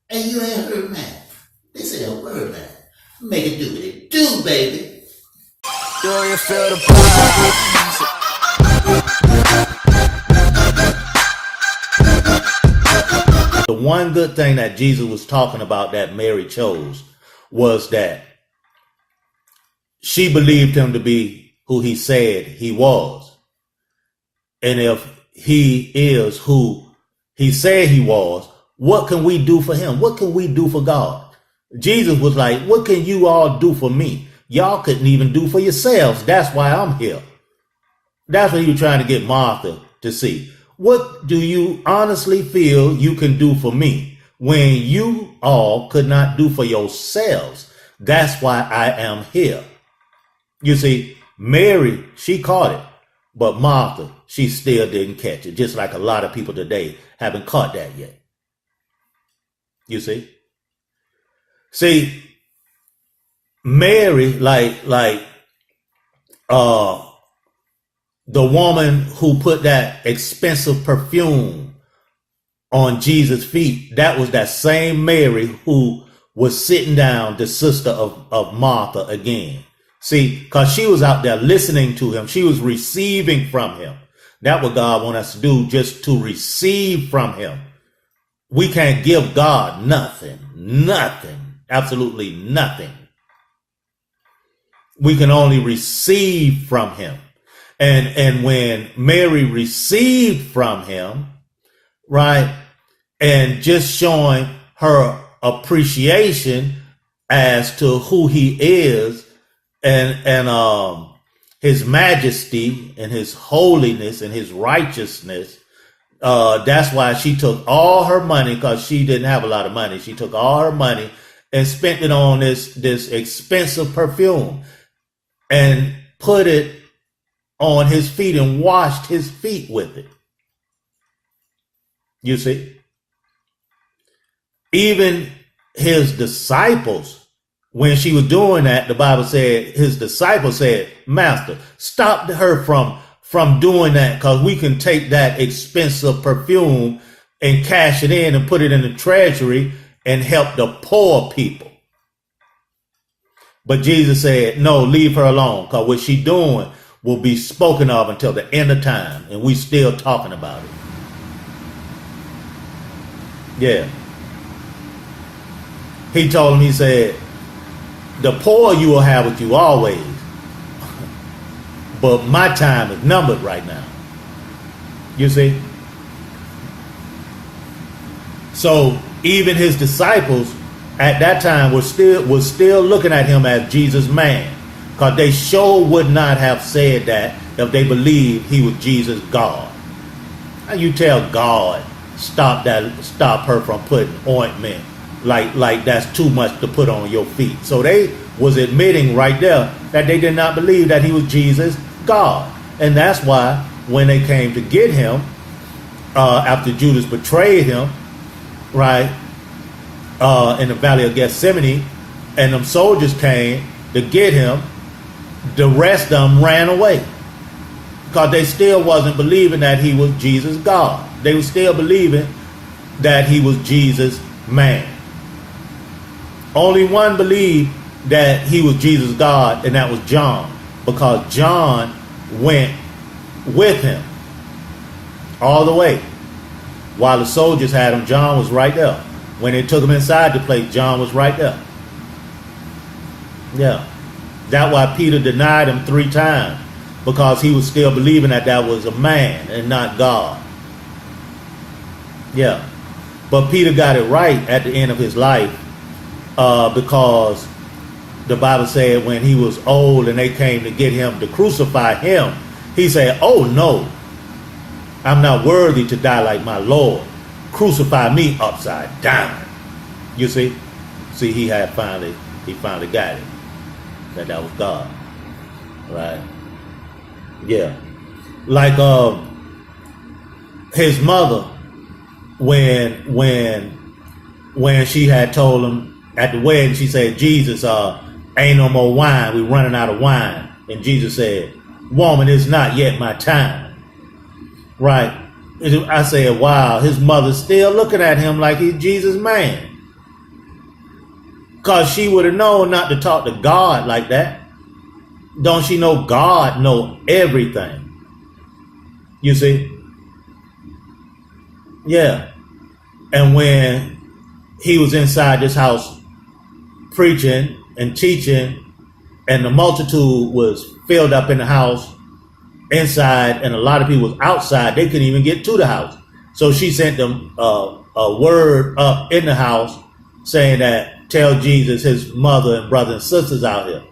And you ain't heard man. They say a word, man. Make it do what it do, baby. Do you feel the vibe? The one good thing that Jesus was talking about that Mary chose was that she believed him to be who he said he was. And if he is who he said he was, what can we do for him? What can we do for God? Jesus was like, what can you all do for me? Y'all couldn't even do for yourselves. That's why I'm here. That's what he was trying to get Martha to see. What do you honestly feel you can do for me when you all could not do for yourselves? That's why I am here. You see, Mary, she caught it, but Martha, she still didn't catch it, just like a lot of people today haven't caught that yet. You see? See, Mary, the woman who put that expensive perfume on Jesus' feet, that was that same Mary who was sitting down, the sister of Martha again. See, because she was out there listening to him. She was receiving from him. That's what God wants us to do, just to receive from him. We can't give God nothing, absolutely nothing. We can only receive from him. And when Mary received from him, right, and just showing her appreciation as to who he is and his majesty and his holiness and his righteousness, that's why she took all her money, because she didn't have a lot of money. She took all her money and spent it on this expensive perfume and put it on his feet and washed his feet with it. You see? Even his disciples, when she was doing that, the Bible said, his disciples said, Master, stop her from doing that, because we can take that expensive perfume and cash it in and put it in the treasury and help the poor people. But Jesus said, no, leave her alone, because what she's doing will be spoken of until the end of time, and we still talking about it. Yeah. He told him, he said, the poor you will have with you always, but my time is numbered right now. You see? So even his disciples at that time was still looking at him as Jesus' man, because they sure would not have said that if they believed he was Jesus' God. How you tell God stop her from putting ointment like that's too much to put on your feet? So they was admitting right there that they did not believe that he was Jesus' God. And that's why when they came to get him, after Judas betrayed him, right, in the valley of Gethsemane, and them soldiers came to get him, the rest of them ran away, because they still wasn't believing that he was Jesus' God. They were still believing that he was Jesus' man. Only one believed that he was Jesus' God, and that was John, because John went with him all the way. While the soldiers had him, John was right there. When they took him inside the place, John was right there. Yeah. That's why Peter denied him 3 times, because he was still believing that was a man and not God. Yeah. But Peter got it right at the end of his life, because the Bible said when he was old and they came to get him to crucify him, he said, oh no, I'm not worthy to die like my Lord. Crucify me upside down. You see? He finally got it. That was God. Right? Yeah. Like his mother, when she had told him at the wedding, she said, Jesus, ain't no more wine. We're running out of wine. And Jesus said, woman, it's not yet my time. Right? I said, wow, his mother's still looking at him like he's Jesus' man. Because she would have known not to talk to God like that. Don't she know God know everything? You see? Yeah. And when he was inside this house preaching and teaching, and the multitude was filled up in the house inside, and a lot of people was outside, they couldn't even get to the house. So she sent them a word up in the house saying that, tell Jesus his mother and brothers and sisters out here.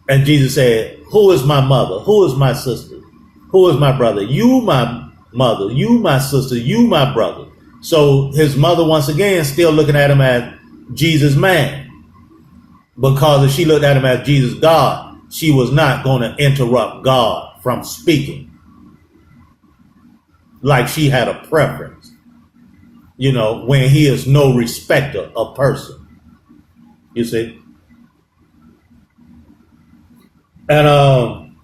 And Jesus said, who is my mother? Who is my sister? Who is my brother? You my mother, you my sister, you my brother. So his mother, once again, still looking at him as Jesus' man. Because if she looked at him as Jesus' God, she was not going to interrupt God from speaking. Like she had a preference. You know, when he is no respecter of person. You see? And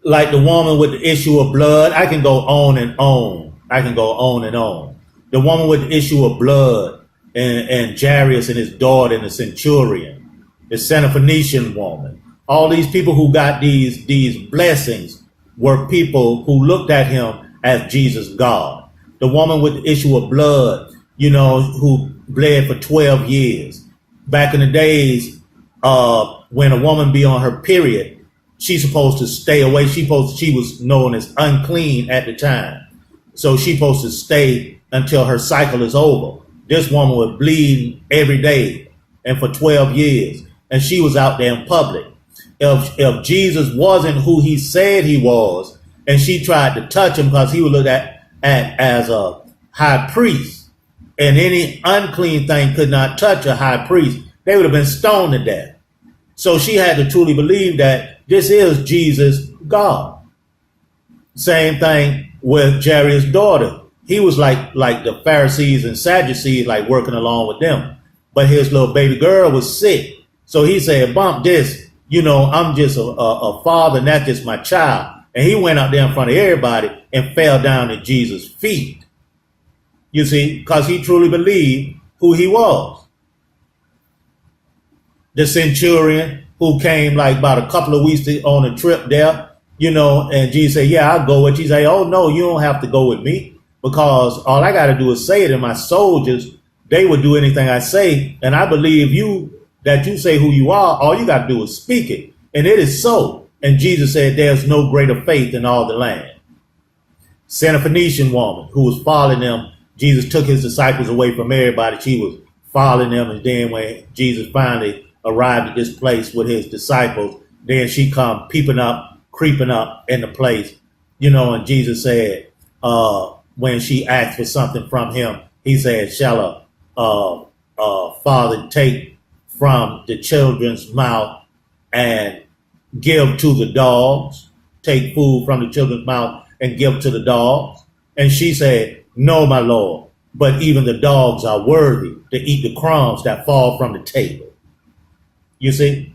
like the woman with the issue of blood, I can go on and on. I can go on and on. The woman with the issue of blood and Jairus and his daughter and the centurion, the Syrophoenician woman, all these people who got these blessings were people who looked at him as Jesus God. The woman with the issue of blood, you know, who bled for 12 years. Back in the days, when a woman be on her period, she's supposed to stay away. She was known as unclean at the time. So she's supposed to stay until her cycle is over. This woman was bleeding every day and for 12 years. And she was out there in public. If Jesus wasn't who he said he was, and she tried to touch him because he was looked at as a high priest, and any unclean thing could not touch a high priest, they would have been stoned to death. So she had to truly believe that this is Jesus God. Same thing with Jairus' daughter. He was like the Pharisees and Sadducees, like working along with them. But his little baby girl was sick. So he said, bump this, you know, I'm just a father and that's just my child. And he went out there in front of everybody and fell down at Jesus' feet. You see, because he truly believed who he was. The centurion who came like about a couple of weeks on a trip there, you know, and Jesus said, yeah, I'll go with you. He said, oh, no, you don't have to go with me, because all I got to do is say it, and my soldiers, they would do anything I say. And I believe that you say who you are, all you got to do is speak it. And it is so. And Jesus said, there's no greater faith in all the land. Syrophoenician woman who was following them, Jesus took his disciples away from everybody. She was following them. And then when Jesus finally arrived at this place with his disciples, then she come creeping up in the place, you know, and Jesus said, when she asked for something from him, he said, shall a father take from the children's mouth and give to the dogs, take food from the children's mouth and give to the dogs? And she said, no, my Lord, but even the dogs are worthy to eat the crumbs that fall from the table. You see?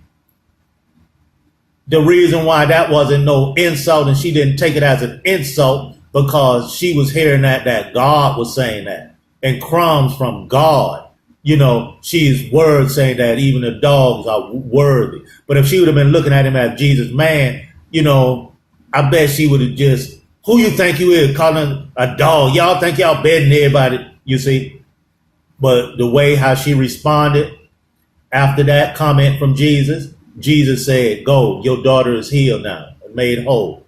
The reason why that wasn't no insult, and she didn't take it as an insult, because she was hearing that God was saying that, and crumbs from God. You know, she's words saying that even the dogs are worthy. But if she would have been looking at him as Jesus' man, you know, I bet she would have just, who you think you is, calling a dog? Y'all think y'all better than everybody, you see? But the way how she responded after that comment from Jesus, Jesus said, go, your daughter is healed now, made whole.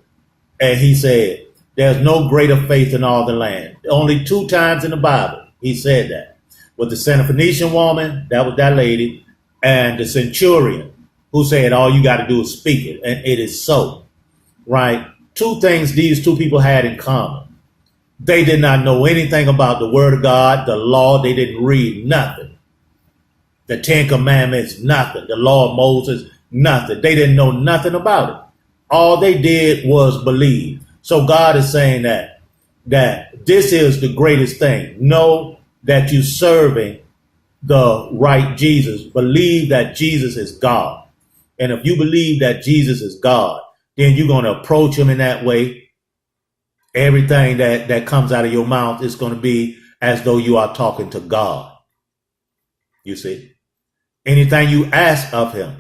And he said, there's no greater faith in all the land. Only 2 times in the Bible he said that. With the Syrophoenician woman, that was that lady, and the centurion who said, all you got to do is speak it. And it is so, right? 2 things these 2 people had in common. They did not know anything about the word of God, the law. They didn't read nothing. The 10 Commandments, nothing. The law of Moses, nothing. They didn't know nothing about it. All they did was believe. So God is saying that this is the greatest thing. Know that you're serving the right Jesus. Believe that Jesus is God. And if you believe that Jesus is God, then you're going to approach him in that way. Everything that comes out of your mouth is going to be as though you are talking to God. You see? Anything you ask of him,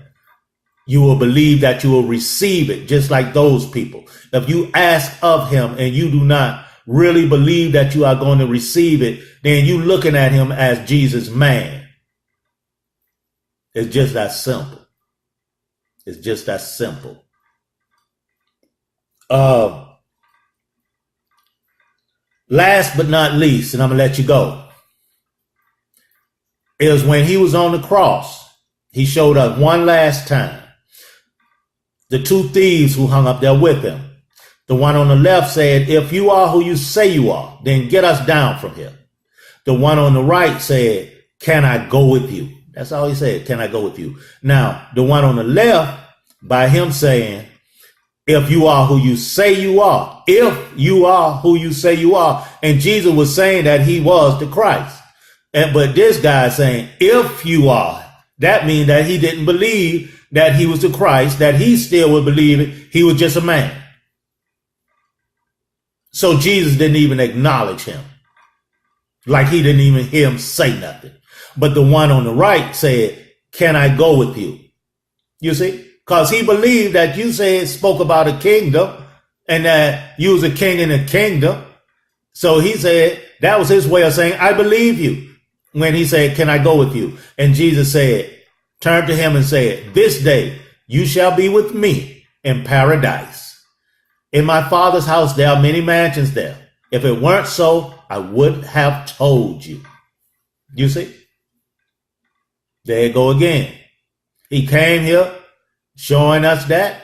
you will believe that you will receive it, just like those people. If you ask of him and you do not really believe that you are going to receive it, then you looking at him as Jesus' man. It's just that simple. It's just that simple. Last but not least, and I'm going to let you go, is when he was on the cross, he showed up one last time. The two thieves who hung up there with him. The one on the left said, if you are who you say you are, then get us down from here. The one on the right said, can I go with you? That's all he said, can I go with you? Now, the one on the left, by him saying, if you are who you say you are, if you are who you say you are. And Jesus was saying that he was the Christ. But this guy saying, if you are, that means that he didn't believe that he was the Christ, that he still would believe it. He was just a man. So Jesus didn't even acknowledge him. Like he didn't even hear him say nothing. But the one on the right said, can I go with you? You see? Because he believed that you spoke about a kingdom and that you was a king in a kingdom. So he said, that was his way of saying, I believe you. When he said, can I go with you? And Jesus said, turned to him and said, this day you shall be with me in paradise. In my Father's house, there are many mansions there. If it weren't so, I would have told you. You see? There you go again. He came here showing us that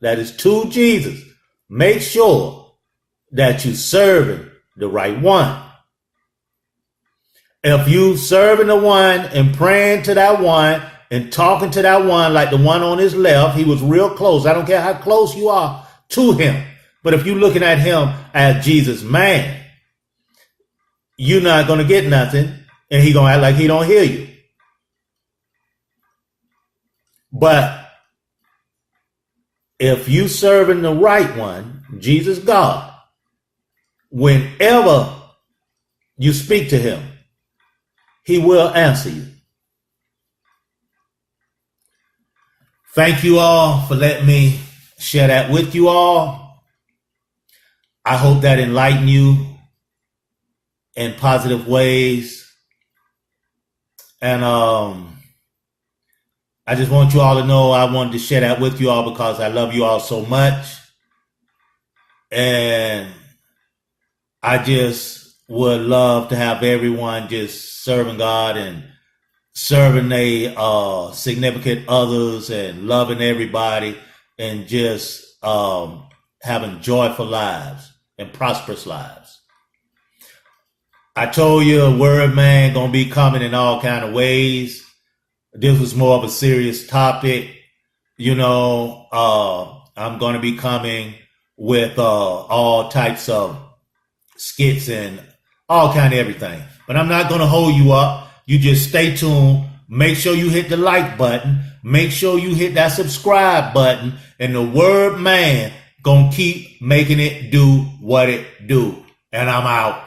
is to Jesus. Make sure that you serving the right one. If you serving the one and praying to that one and talking to that one like the one on his left, he was real close. I don't care how close you are to him. But if you're looking at him as Jesus' man, you're not going to get nothing, and he going to act like he don't hear you. But if you serving the right one, Jesus God, whenever you speak to him, he will answer you. Thank you all for letting me share that with you all. I hope that enlightened you in positive ways. And I just want you all to know I wanted to share that with you all because I love you all so much. And I just would love to have everyone just serving God and serving their significant others and loving everybody and just having joyful lives and prosperous lives. I told you a word man gonna be coming in all kind of ways. This was more of a serious topic. I'm gonna be coming with all types of skits and all kind of everything. But I'm not gonna hold you up. You just stay tuned. Make sure you hit the like button. Make sure you hit that subscribe button. And the word man gonna keep making it do what it do. And I'm out.